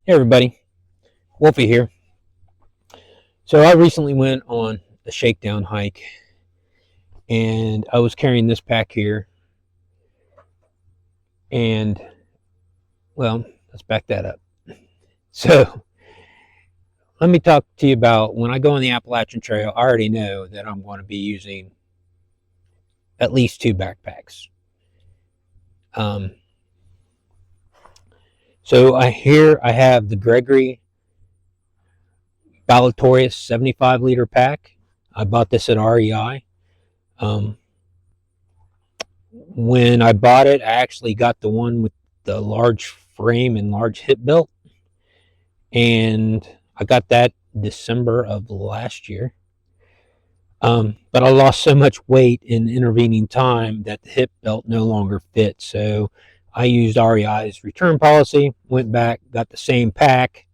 Hey everybody, Wolfie here. So I recently went on a shakedown hike and I was carrying this pack here and well, let's back that up. So let me talk to you about when I go on the Appalachian Trail. I already know that I'm going to be using at least two backpacks. Um, so I have the Gregory Baltoro 75-liter pack. I bought this at REI. When I bought it, I actually got the one with the large frame and large hip belt, and I got that December of last year. But I lost so much weight in the intervening time that the hip belt no longer fit. So I used REI's return policy, went back, got the same pack,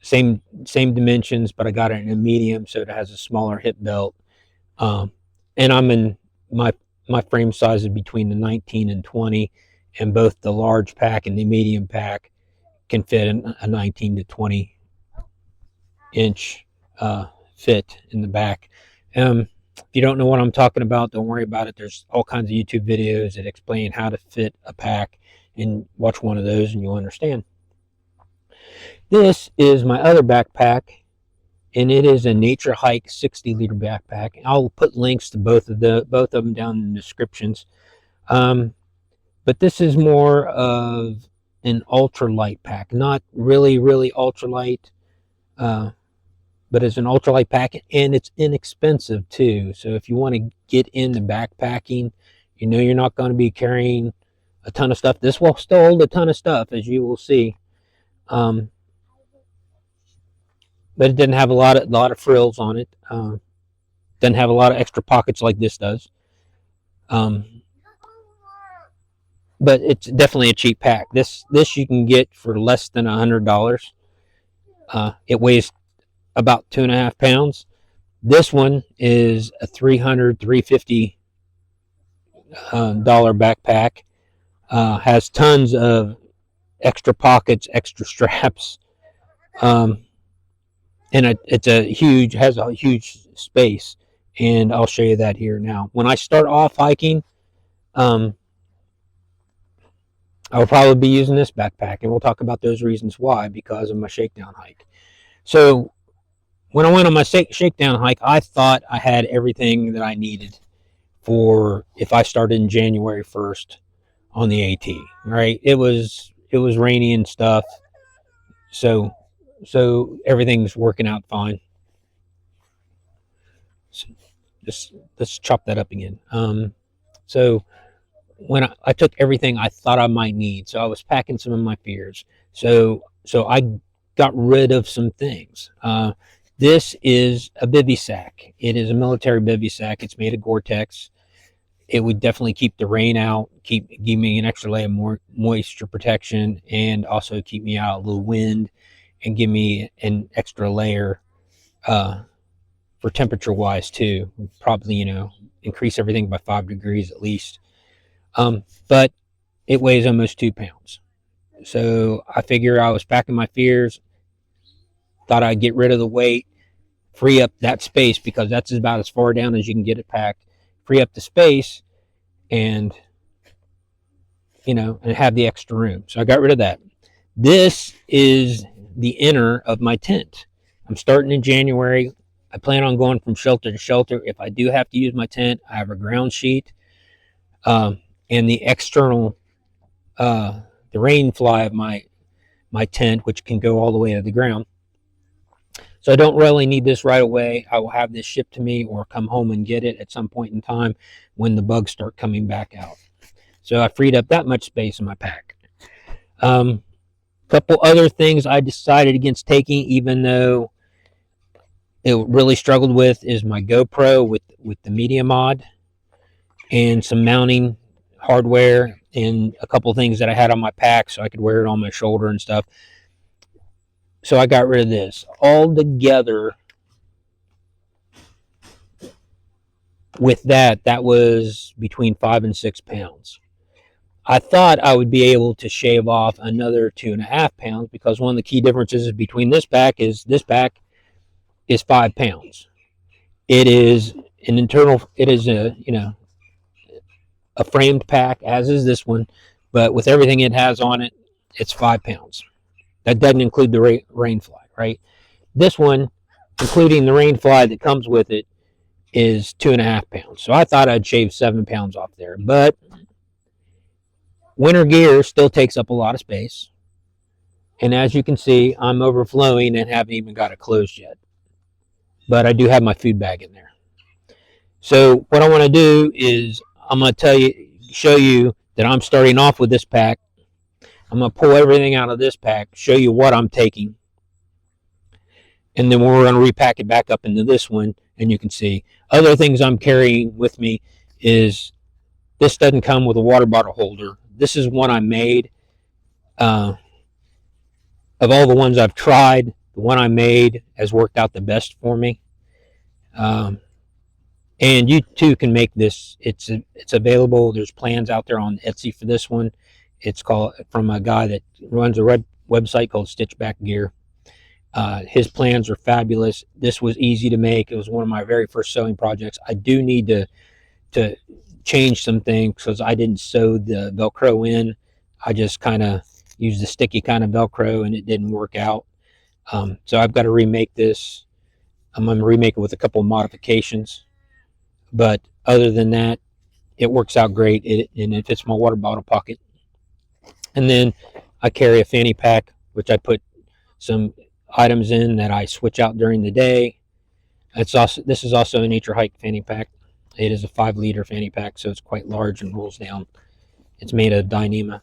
same dimensions, but I got it in a medium, so it has a smaller hip belt. And I'm in my frame size is between the 19 and 20, and both the large pack and the medium pack can fit a 19 to 20 inch fit in the back. If you don't know what I'm talking about, don't worry about it. There's all kinds of YouTube videos that explain how to fit a pack, and watch one of those and you'll understand. This is my other backpack, and it is a NatureHike 60-liter backpack. I'll put links to both of them down in the descriptions. But this is more of an ultralight pack, not really ultralight, but it's an ultralight pack, and it's inexpensive too. So if you want to get into backpacking, you know you're not going to be carrying a ton of stuff. This will still hold a ton of stuff, as you will see. But it didn't have a lot of frills on it. Doesn't have a lot of extra pockets like this does. But it's definitely a cheap pack. This you can get for less than $100. It weighs about 2.5 pounds. This one is a $350 backpack. Has tons of extra pockets, extra straps, and it has a huge space, and I'll show you that here now. When I start off hiking, I will probably be using this backpack, and we'll talk about those reasons why, because of my shakedown hike. So when I went on my shakedown hike, I thought I had everything that I needed for if I started in January 1st on the AT. Right? It was rainy and stuff, so everything's working out fine. So let's chop that up again. So when I took everything I thought I might need, so I was packing some of my fears. So I got rid of some things. This is a bivy sack. It is a military bivy sack. It's made of Gore-Tex. It would definitely keep the rain out, give me an extra layer of more moisture protection, and also keep me out a little wind, and give me an extra layer for temperature wise too. Probably, increase everything by 5 degrees at least. But it weighs almost 2 pounds. So I figure I was packing my fears, thought I'd get rid of the weight, free up that space, because that's about as far down as you can get it packed, free up the space, and and have the extra room. So I got rid of that. This is the inner of my tent. I'm starting in January. I plan on going from shelter to shelter. If I do have to use my tent, I have a ground sheet, and the external, the rain fly of my tent, which can go all the way to the ground. So I don't really need this right away. I will have this shipped to me or come home and get it at some point in time when the bugs start coming back out. So I freed up that much space in my pack. Couple other things I decided against taking, even though it really struggled with, is my GoPro with the media mod, and some mounting hardware, and a couple things that I had on my pack so I could wear it on my shoulder and stuff. So I got rid of this. All together with that was between 5 and 6 pounds. I thought I would be able to shave off another 2.5 pounds, because one of the key differences between this pack is 5 pounds. It is an internal, it is a, a framed pack, as is this one, but with everything it has on it, it's 5 pounds. That doesn't include the rain fly, right? This one, including the rain fly that comes with it, is 2.5 pounds. So I thought I'd shave 7 pounds off there, but winter gear still takes up a lot of space. And as you can see, I'm overflowing and haven't even got it closed yet. But I do have my food bag in there. So what I want to do is I'm going to show you that I'm starting off with this pack. I'm going to pull everything out of this pack, show you what I'm taking. And then we're going to repack it back up into this one, and you can see other things I'm carrying with me is this doesn't come with a water bottle holder. This is one I made. Of all the ones I've tried, the one I made has worked out the best for me. And you too can make this. It's available. There's plans out there on Etsy for this one. It's called, from a guy that runs a website called Stitchback Gear. His plans are fabulous. This was easy to make. It was one of my very first sewing projects. I do need to change some things because I didn't sew the Velcro in. I just kind of used the sticky kind of Velcro, and it didn't work out. So I've got to remake this. I'm going to remake it with a couple of modifications. But other than that, it works out great, and it fits my water bottle pocket. And then I carry a fanny pack, which I put some items in that I switch out during the day. This is also a NatureHike fanny pack. It is a 5-liter fanny pack, so it's quite large and rolls down. It's made of Dyneema,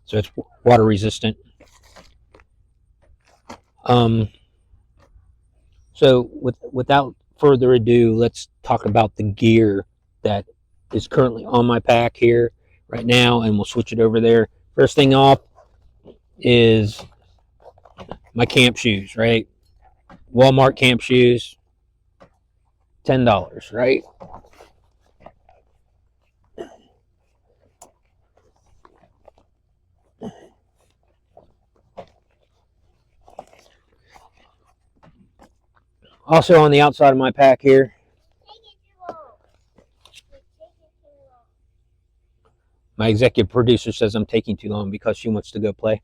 so it's water resistant. So without further ado, let's talk about the gear that is currently on my pack here right now, and we'll switch it over there. First thing off is my camp shoes, right? Walmart camp shoes, $10, right? Also on the outside of my pack here, my executive producer says I'm taking too long because she wants to go play.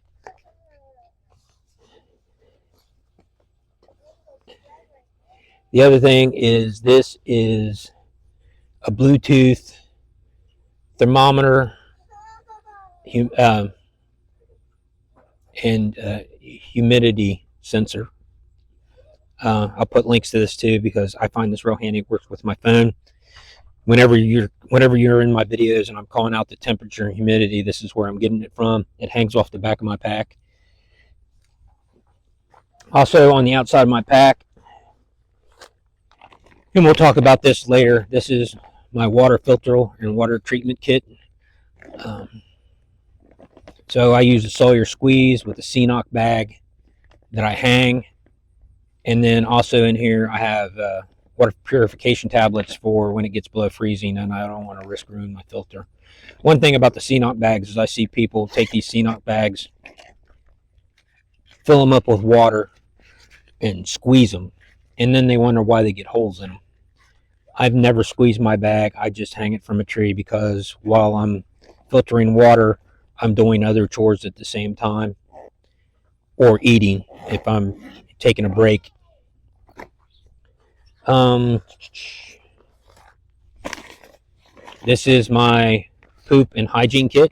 The other thing is, this is a Bluetooth thermometer and humidity sensor. I'll put links to this too because I find this real handy. It works with my phone. Whenever you're in my videos and I'm calling out the temperature and humidity, this is where I'm getting it from. It hangs off the back of my pack. Also on the outside of my pack, and we'll talk about this later, this is my water filter and water treatment kit. So I use a Sawyer squeeze with a CNOC bag that I hang. And then also in here I have water purification tablets for when it gets below freezing and I don't want to risk ruining my filter. One thing about the CNOC bags is I see people take these CNOC bags, fill them up with water, and squeeze them. And then they wonder why they get holes in them. I've never squeezed my bag. I just hang it from a tree because while I'm filtering water, I'm doing other chores at the same time, or eating if I'm taking a break. This is my poop and hygiene kit.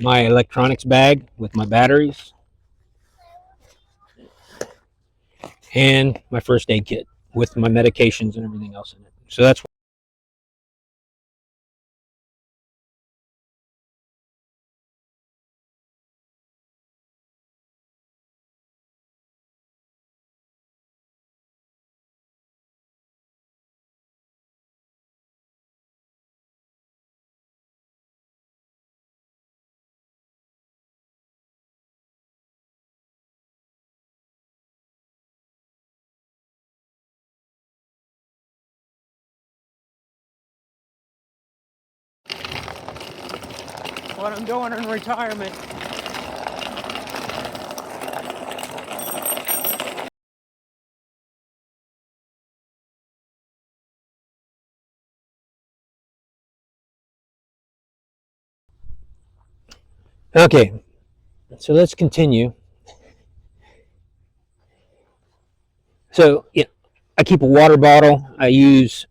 My electronics bag with my batteries. And my first aid kit with my medications and everything else in it. So that's what I'm doing in retirement. Okay, so let's continue. So yeah, I keep a water bottle. I use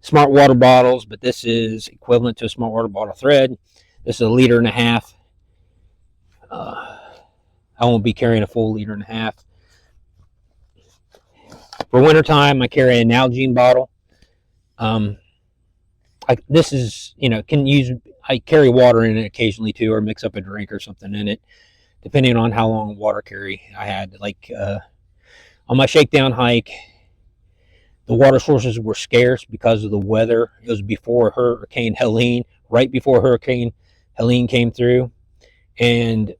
smart water bottles, but this is equivalent to a smart water bottle thread. This is 1.5 liters. I won't be carrying a full 1.5 liters. For wintertime, I carry an Nalgene bottle. This is, I carry water in it occasionally too, or mix up a drink or something in it, depending on how long water carry I had. Like on my shakedown hike, the water sources were scarce because of the weather. It was before Hurricane Helene, right before Hurricane Helene came through. And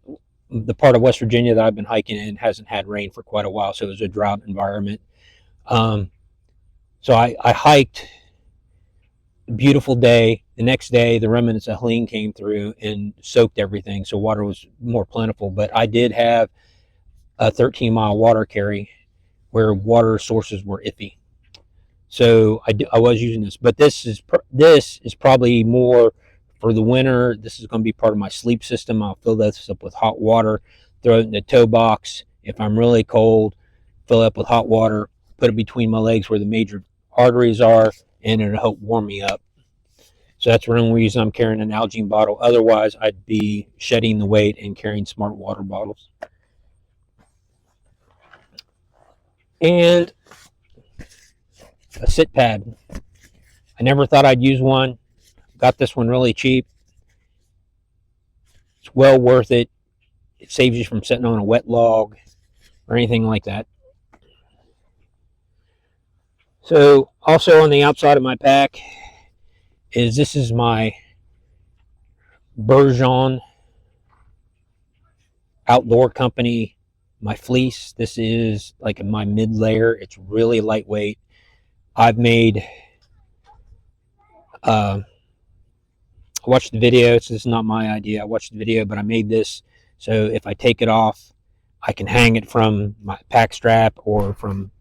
the part of West Virginia that I've been hiking in hasn't had rain for quite a while, so it was a drought environment. So I hiked, beautiful day. The next day, the remnants of Helene came through and soaked everything, so water was more plentiful. But I did have a 13-mile water carry where water sources were iffy. So I was using this, but this is probably more for the winter. This is going to be part of my sleep system. I'll fill this up with hot water, throw it in the toe box. If I'm really cold, fill it up with hot water, put it between my legs where the major arteries are, and it'll help warm me up. So that's the only reason I'm carrying an Nalgene bottle. Otherwise, I'd be shedding the weight and carrying smart water bottles. And a sit pad. I never thought I'd use one. Got this one really cheap. It's well worth it. It saves you from sitting on a wet log or anything like that. So also on the outside of my pack this is my Bergeron Outdoor Company, my fleece. This is like my mid layer. It's really lightweight. I've made I watched the video. This is not my idea. I watched the video, but I made this so if I take it off, I can hang it from my pack strap or from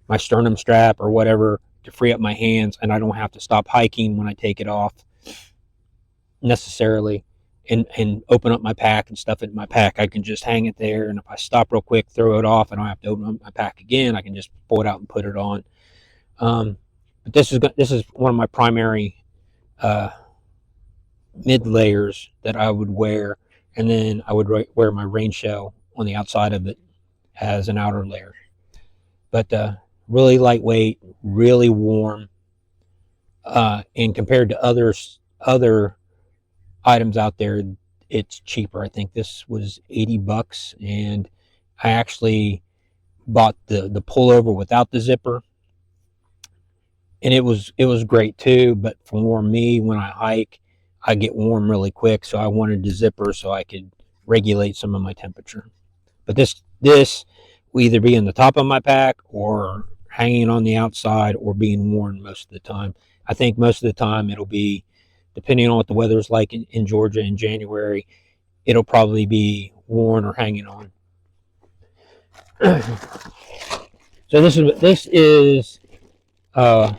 my sternum strap or whatever to free up my hands, and I don't have to stop hiking when I take it off necessarily and open up my pack and stuff it in my pack. I can just hang it there, and if I stop real quick, throw it off, I don't have to open up my pack again. I can just pull it out and put it on. But this is one of my primary mid layers that I would wear, and then I would wear my rain shell on the outside of it as an outer layer. But really lightweight, really warm, and compared to other items out there, it's cheaper. I think this was $80, and I actually bought the pullover without the zipper, and it was great too. But for me, when I hike, I get warm really quick, so I wanted the zipper so I could regulate some of my temperature. But this will either be in the top of my pack or hanging on the outside or being worn most of the time. I think most of the time it'll be, depending on what the weather's like in Georgia in January, it'll probably be worn or hanging on. So this is a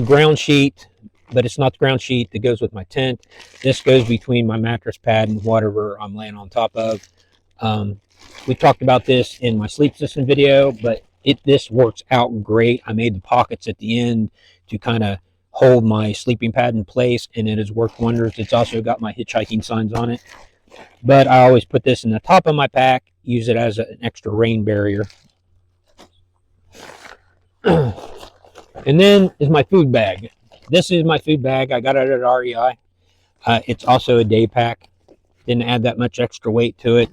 ground sheet, but it's not the ground sheet that goes with my tent. This goes between my mattress pad and whatever I'm laying on top of. We talked about this in my sleep system video, but this works out great. I made the pockets at the end to kind of hold my sleeping pad in place, and it has worked wonders. It's also got my hitchhiking signs on it, but I always put this in the top of my pack, use it as an extra rain barrier. And then is my food bag. This is my food bag. I got it at REI. It's also a day pack. Didn't add that much extra weight to it.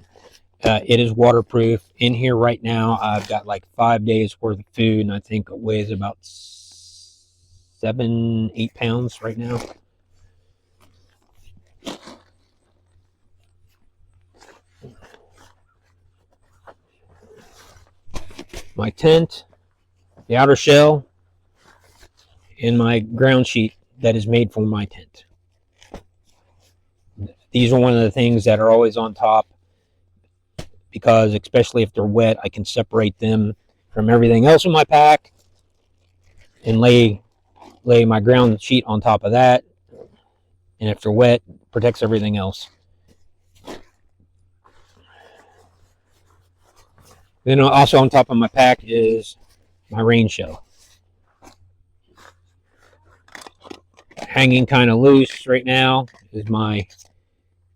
It is waterproof. In here right now, I've got like 5 days worth of food, and I think it weighs about 7-8 pounds right now. My tent, the outer shell, and my ground sheet that is made for my tent. these are one of the things that are always on top, because especially if they're wet, I can separate them from everything else in my pack and lay my ground sheet on top of that. And if they're wet, protects everything else. Then also on top of my pack is my rain shell. Hanging kind of loose right now is my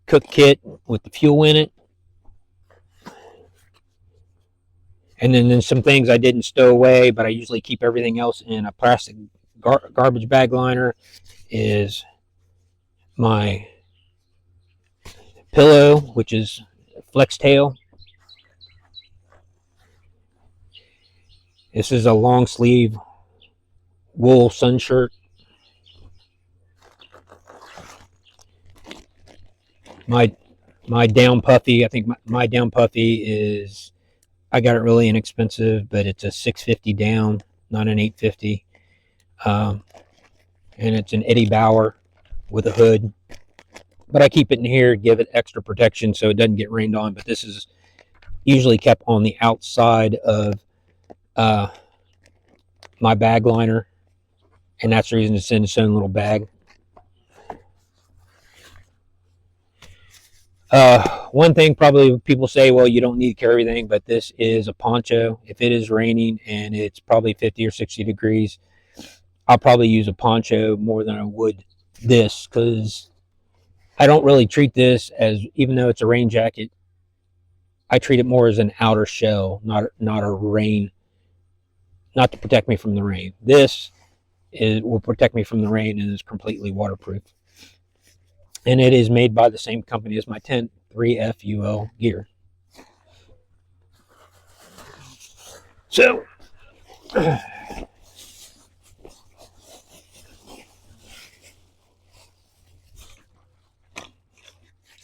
cook kit with the fuel in it. And then there's some things I didn't stow away, but I usually keep everything else in a plastic garbage bag liner. Is my pillow, which is Flextail. This is a long sleeve wool sun shirt. My down puffy, I think my down puffy is, I got it really inexpensive, but it's a 650 down, not an 850. And it's an Eddie Bauer with a hood. But I keep it in here, give it extra protection so it doesn't get rained on. But this is usually kept on the outside of my bag liner, and that's the reason it's in its own little bag. One thing probably people say, well, you don't need to carry everything, but this is a poncho. If it is raining and it's probably 50 or 60 degrees, I'll probably use a poncho more than I would this, because I don't really treat this as, even though it's a rain jacket, I treat it more as an outer shell, not a rain, not to protect me from the rain. This will protect me from the rain and is completely waterproof. And it is made by the same company as my tent, 3F UL Gear. So,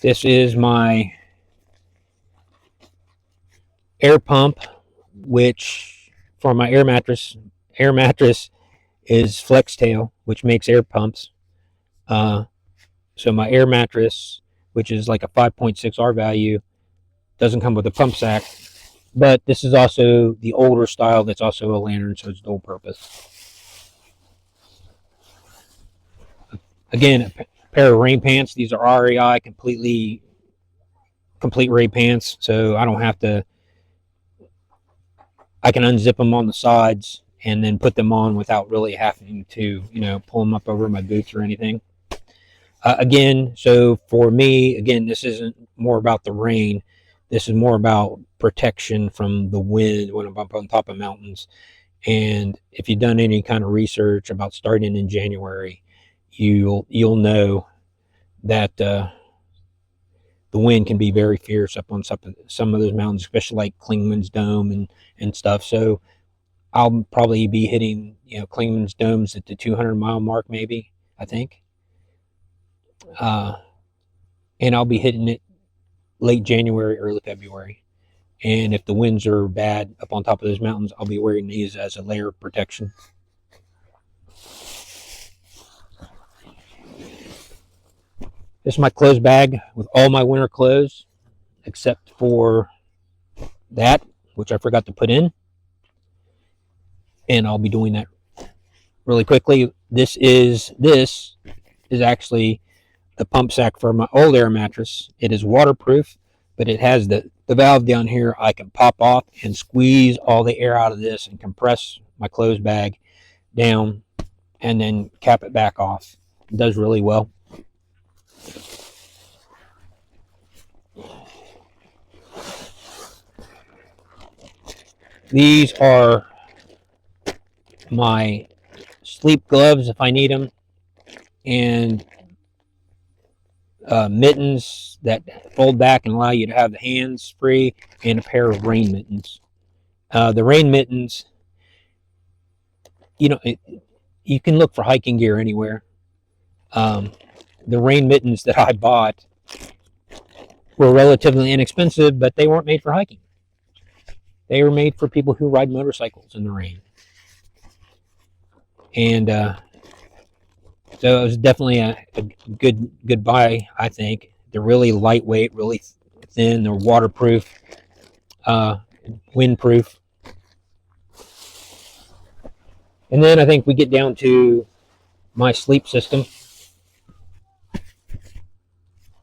this is my air pump, which for my air mattress is Flextail, which makes air pumps. So my air mattress, which is like a 5.6 R value, doesn't come with a pump sack. But this is also the older style that's also a lantern, so it's dual purpose. Again, a pair of rain pants. These are REI, complete rain pants, so I don't have to, I can unzip them on the sides and then put them on without really having to, pull them up over my boots or anything. Again, so for me, again, this isn't more about the rain. This is more about protection from the wind when I'm up on top of mountains. And if you've done any kind of research about starting in January, you'll know that the wind can be very fierce up on some of those mountains, especially like Clingman's Dome and stuff. So I'll probably be hitting, Clingman's Domes at the 200-mile mark, maybe, I think. And I'll be hitting it late January, early February. And if the winds are bad up on top of those mountains, I'll be wearing these as a layer of protection. This is my clothes bag with all my winter clothes, except for that, which I forgot to put in. And I'll be doing that really quickly. This is actually the pump sack for my old air mattress. It is waterproof, but it has the valve down here I can pop off and squeeze all the air out of this and compress my clothes bag down and then cap it back off. It does really well. These are my sleep gloves if I need them, and mittens that fold back and allow you to have the hands free, and a pair of rain mittens. The rain mittens, you can look for hiking gear anywhere. The rain mittens that I bought were relatively inexpensive, but they weren't made for hiking. They were made for people who ride motorcycles in the rain. And so it was definitely a good buy, I think. They're really lightweight, really thin. They're waterproof, windproof. And then I think we get down to my sleep system.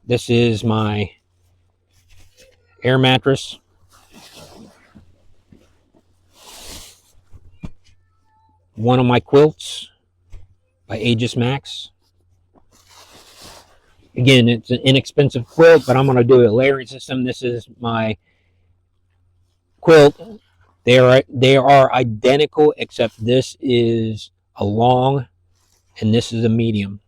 This is my air mattress. One of my quilts by AEGISMAX. Again, it's an inexpensive quilt, but I'm going to do a layering system. This is my quilt. They are identical, except this is a long and this is a medium.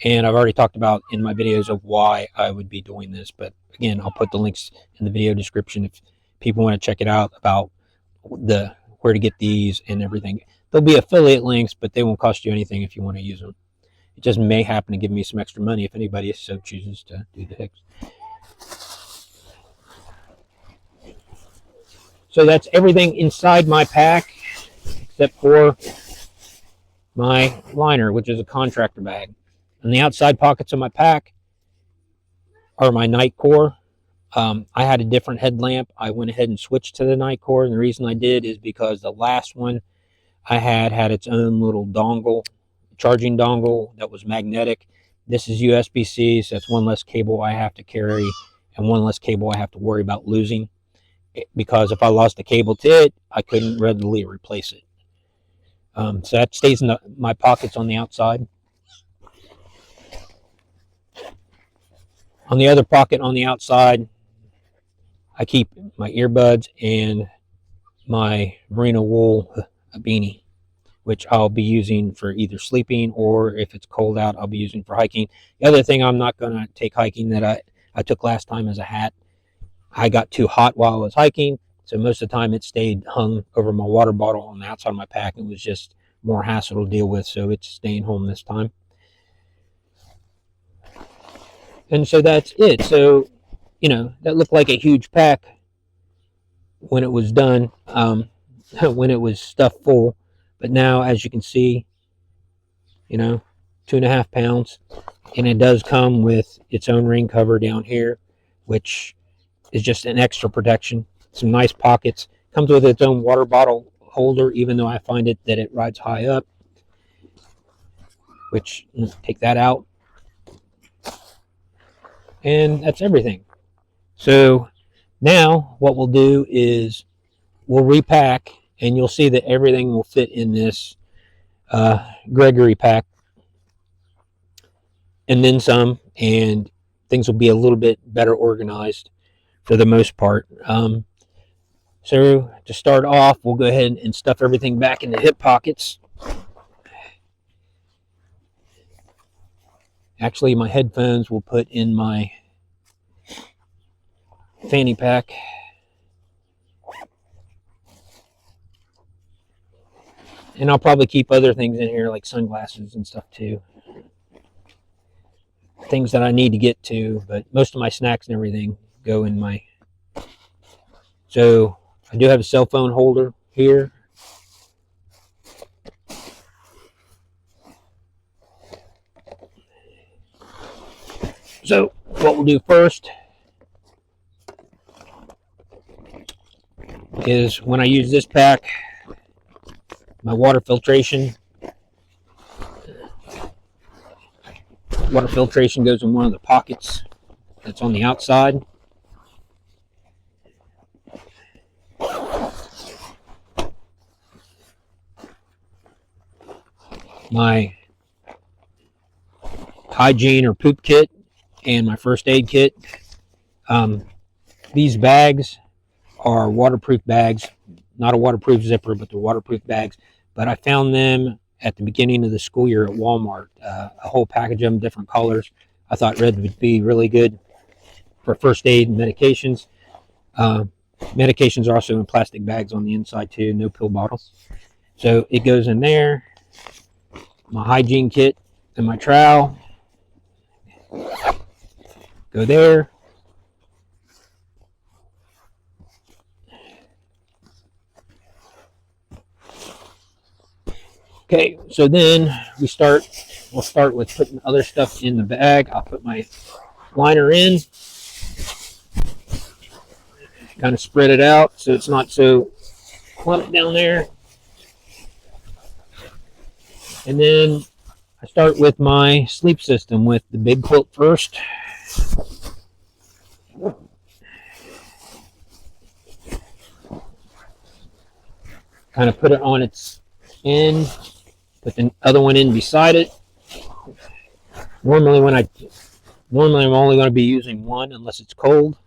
And I've already talked about in my videos of why I would be doing this. But again, I'll put the links in the video description if people want to check it out about where to get these and everything. There'll be affiliate links, but they won't cost you anything if you want to use them. It just may happen to give me some extra money if anybody so chooses to do the hicks. So that's everything inside my pack, except for my liner, which is a contractor bag. And the outside pockets of my pack are my night core. I had a different headlamp. I went ahead and switched to the night core. And the reason I did is because the last one I had its own little dongle, charging dongle that was magnetic. This is USB-C, so that's one less cable I have to carry and one less cable I have to worry about losing. Because if I lost the cable to it, I couldn't readily replace it. So that stays in my pockets on the outside. On the other pocket on the outside, I keep my earbuds and my merino wool beanie, which I'll be using for either sleeping or if it's cold out, I'll be using for hiking. The other thing I'm not going to take hiking that I took last time is a hat. I got too hot while I was hiking, so most of the time it stayed hung over my water bottle on the outside of my pack. It was just more hassle to deal with, so it's staying home this time. And so that's it. So, you know, that looked like a huge pack when it was done, when it was stuffed full. But now, as you can see, you know, 2.5 pounds. And it does come with its own rain cover down here, which is just an extra protection. Some nice pockets. Comes with its own water bottle holder, even though I find it that it rides high up. Which, take that out. And that's everything. So now what we'll do is we'll repack, and you'll see that everything will fit in this Gregory pack. And then some, and things will be a little bit better organized for the most part. So to start off, we'll go ahead and stuff everything back in the hip pockets. Actually, my headphones will put in my fanny pack. And I'll probably keep other things in here like sunglasses and stuff too. Things that I need to get to, but most of my snacks and everything go in my... So I do have a cell phone holder here. So what we'll do first is when I use this pack, my water filtration goes in one of the pockets that's on the outside. My hygiene or poop kit and my first aid kit. These bags are waterproof bags, not a waterproof zipper, but they're waterproof bags. But I found them at the beginning of the school year at Walmart, a whole package of them, different colors. I thought red would be really good for first aid and medications. Medications are also in plastic bags on the inside too, no pill bottles. So it goes in there. My hygiene kit and my trowel go there. Okay, so then we'll start with putting other stuff in the bag. I'll put my liner in. Kind of spread it out so it's not so clumped down there. And then I start with my sleep system with the big quilt first. Kind of put it on its end, put the other one in beside it. Normally I'm only going to be using one unless it's cold.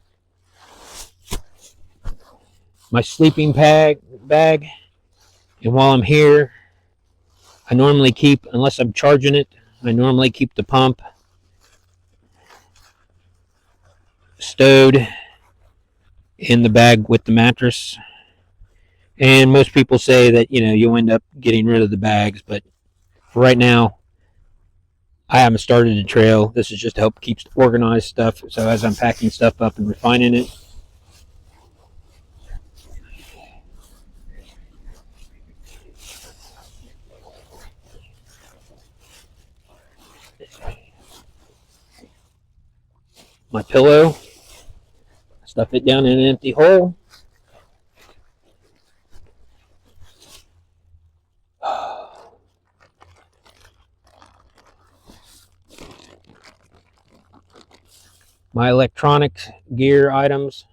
My sleeping bag, and while I'm here, I normally keep, unless I'm charging it, I normally keep the pump stowed in the bag with the mattress. And most people say that, you know, you'll end up getting rid of the bags, but for right now, I haven't started the trail. This is just to help keep organized stuff. So as I'm packing stuff up and refining it, my pillow, stuff it down in an empty hole. My electronic gear items,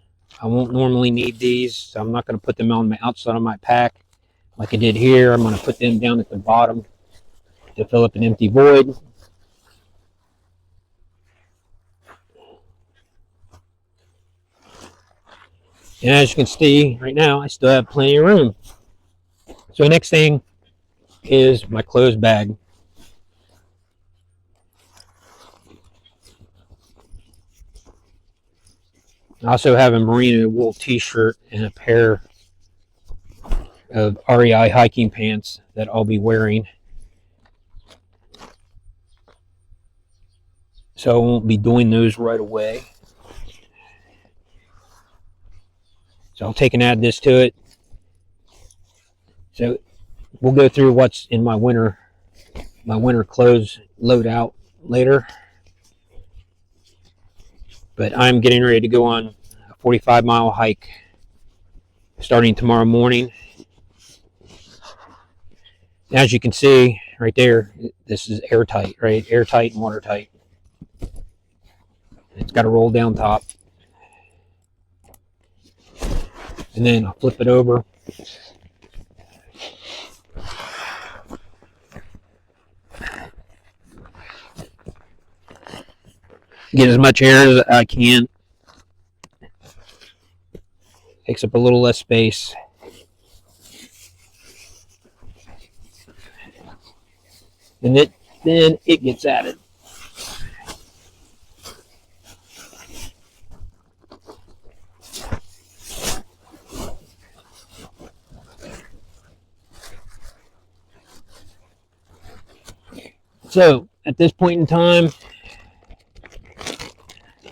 I won't normally need these, so I'm not going to put them on the outside of my pack like I did here. I'm going to put them down at the bottom to fill up an empty void. And as you can see right now, I still have plenty of room. So the next thing is my clothes bag. I also have a merino wool t-shirt and a pair of REI hiking pants that I'll be wearing. So I won't be doing those right away. So I'll take and add this to it. So we'll go through what's in my winter clothes loadout later. But I'm getting ready to go on a 45-mile hike starting tomorrow morning. As you can see right there, this is airtight, right? Airtight and watertight. It's got a roll down top. And then I'll flip it over. Get as much air as I can. Takes up a little less space. And then it gets added. So at this point in time,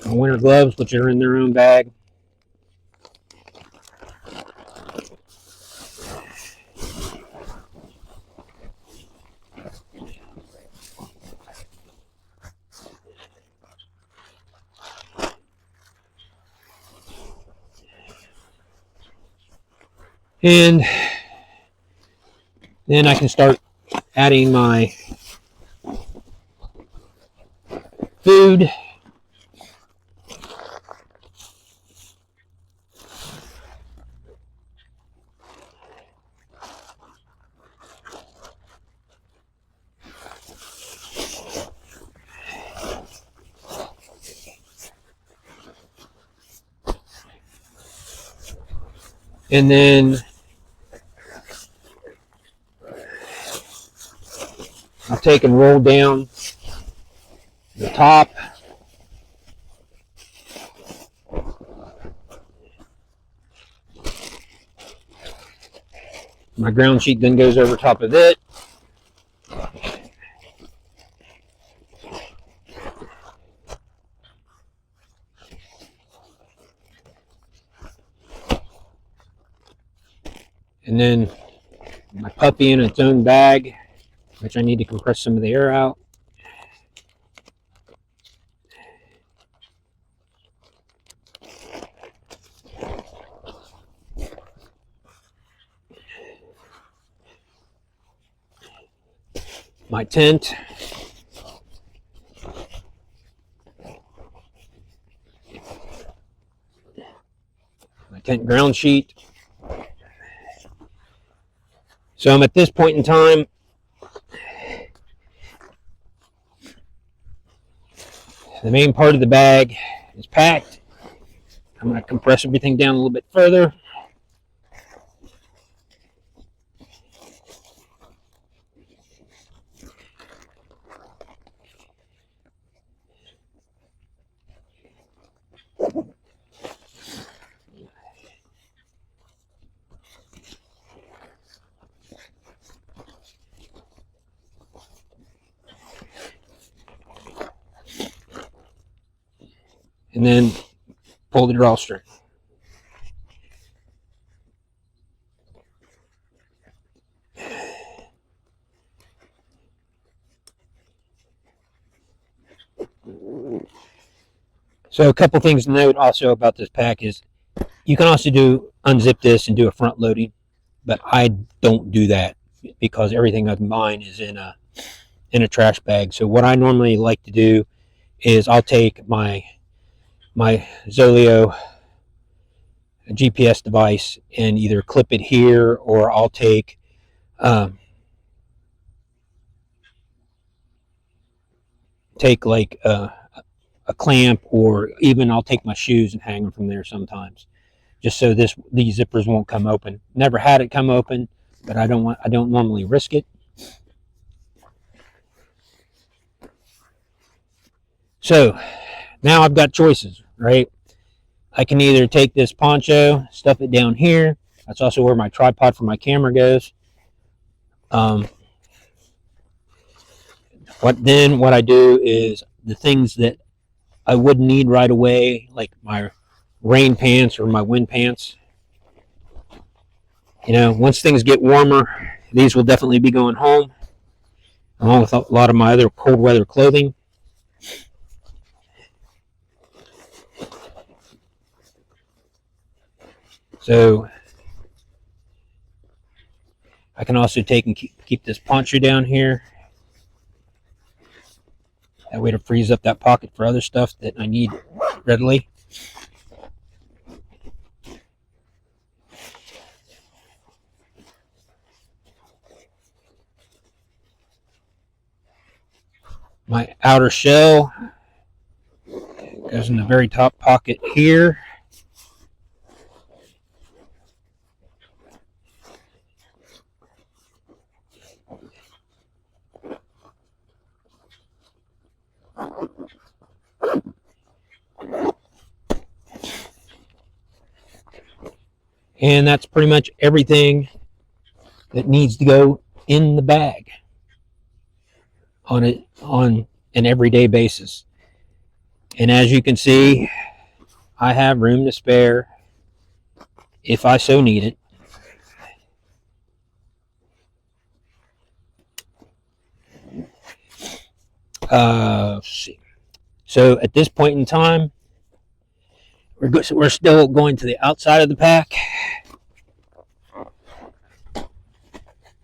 my winter gloves, which are in their own bag. And then I can start adding my food. And then I'll take and roll down the top. My ground sheet then goes over top of it. And then my puppy in its own bag, which I need to compress some of the air out. my tent. My tent ground sheet. So I'm at this point in time. The main part of the bag is packed. I'm going to compress everything down a little bit further. And then pull the drawstring. So a couple things to note also about this pack is you can also unzip this and do a front loading, but I don't do that because everything of mine is in a trash bag. So what I normally like to do is I'll take my Zoleo GPS device and either clip it here, or I'll take like a clamp, or even I'll take my shoes and hang them from there sometimes, just so these zippers won't come open. Never had it come open, but I don't normally risk it. So now I've got choices, right? I can either take this poncho, stuff it down here. That's also where my tripod for my camera goes. What I do is the things that I wouldn't need right away, like my rain pants or my wind pants. You know, once things get warmer, these will definitely be going home, along with a lot of my other cold weather clothing. So I can also take and keep this poncho down here. That way to freeze up that pocket for other stuff that I need readily. My outer shell goes in the very top pocket here. And that's pretty much everything that needs to go in the bag on an everyday basis. And as you can see, I have room to spare if I so need it. Let's see. So at this point in time, we're still going to the outside of the pack.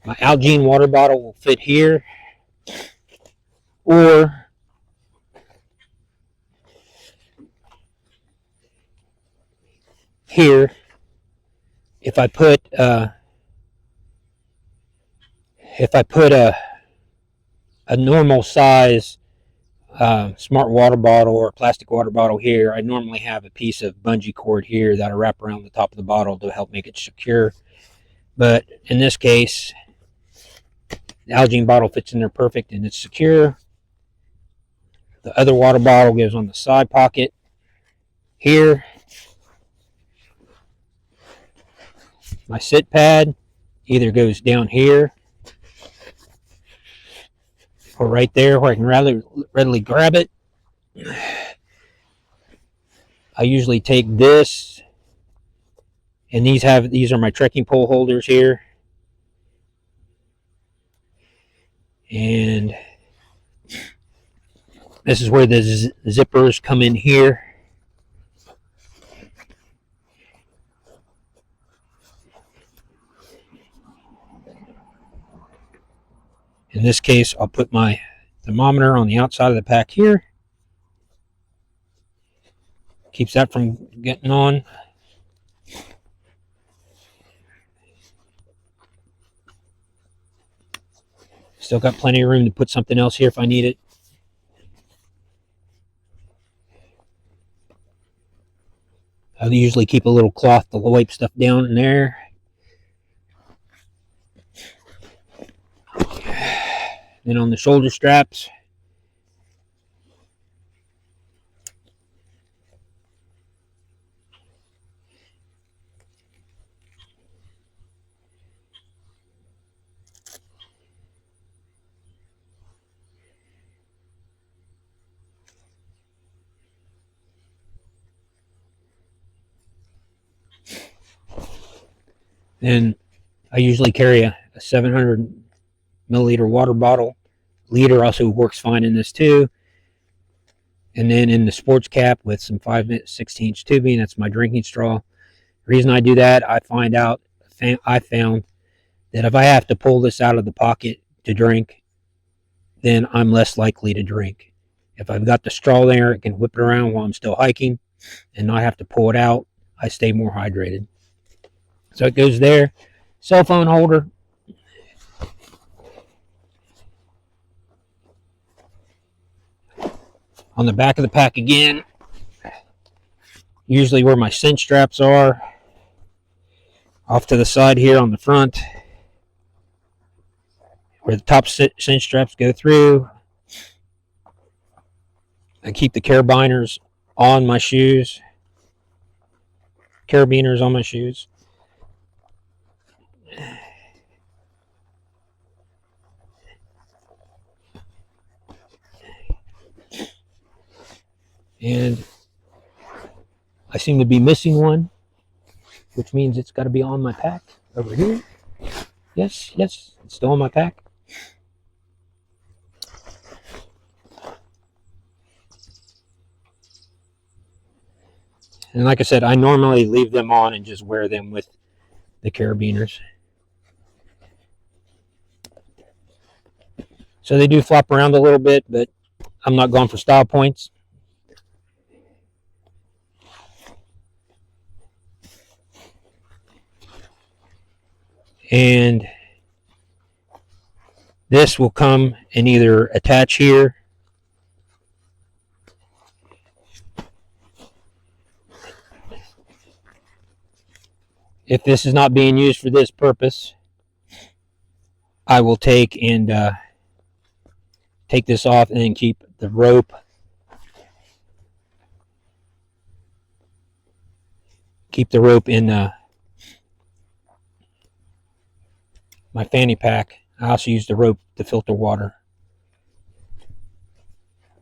My Algene water bottle will fit here, or here if I put a normal size smart water bottle or plastic water bottle here. I normally have a piece of bungee cord here that I wrap around the top of the bottle to help make it secure. But in this case, the Algene bottle fits in there perfect and it's secure. The other water bottle goes on the side pocket here. My sit pad either goes down here or right there where I can readily grab it. I usually take this, and these are my trekking pole holders here. And this is where the zippers come in here. In this case, I'll put my thermometer on the outside of the pack here. Keeps that from getting on. Still got plenty of room to put something else here if I need it. I usually keep a little cloth to wipe stuff down in there. Then on the shoulder straps, then I usually carry a 700 milliliter water bottle. Liter also works fine in this too. And then in the sports cap with some 5/16" tubing, that's my drinking straw. The reason I do that, I found that if I have to pull this out of the pocket to drink, then I'm less likely to drink. If I've got the straw there, it can whip it around while I'm still hiking and not have to pull it out. I stay more hydrated. So it goes there. Cell phone holder. On the back of the pack again, usually where my cinch straps are. Off to the side here on the front, where the top cinch straps go through. I keep the carabiners on my shoes. Carabiners on my shoes. And I seem to be missing one, which means it's got to be on my pack over here. Yes, it's still on my pack. And like I said, I normally leave them on and just wear them with the carabiners. So they do flop around a little bit, but I'm not going for style points. And this will come and either attach here if this is not being used for this purpose. I will take this off and then keep the rope in my fanny pack. I also use the rope to filter water,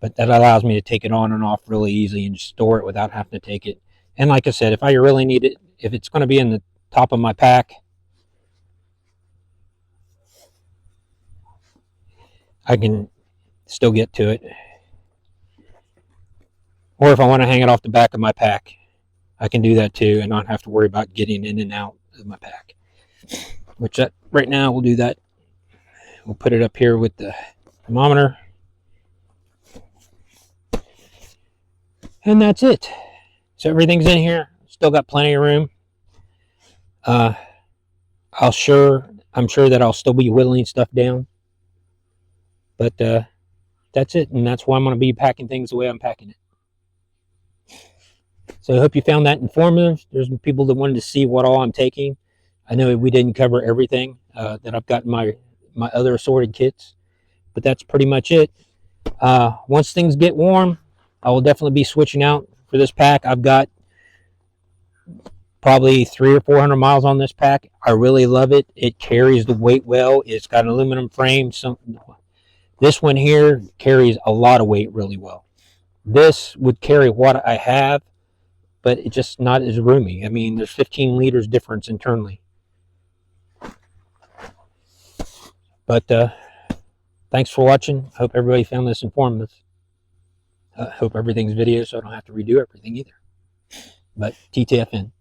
but that allows me to take it on and off really easily and just store it without having to take it. And like I said, if I really need it, if it's going to be in the top of my pack, I can still get to it. Or if I want to hang it off the back of my pack, I can do that too and not have to worry about getting in and out of my pack. Which right now we'll do that. We'll put it up here with the thermometer. And that's it. So everything's in here. Still got plenty of room. I'm sure that I'll still be whittling stuff down. But that's it. And that's why I'm going to be packing things the way I'm packing it. So I hope you found that informative. There's people that wanted to see what all I'm taking. I know we didn't cover everything that I've got in my other assorted kits, but that's pretty much it. Once things get warm, I will definitely be switching out for this pack. I've got probably 300 or 400 miles on this pack. I really love it. It carries the weight well. It's got an aluminum frame. This one here carries a lot of weight really well. This would carry what I have, but it's just not as roomy. I mean, there's 15 liters difference internally. But thanks for watching. I hope everybody found this informative. I hope everything's video so I don't have to redo everything either. But TTFN.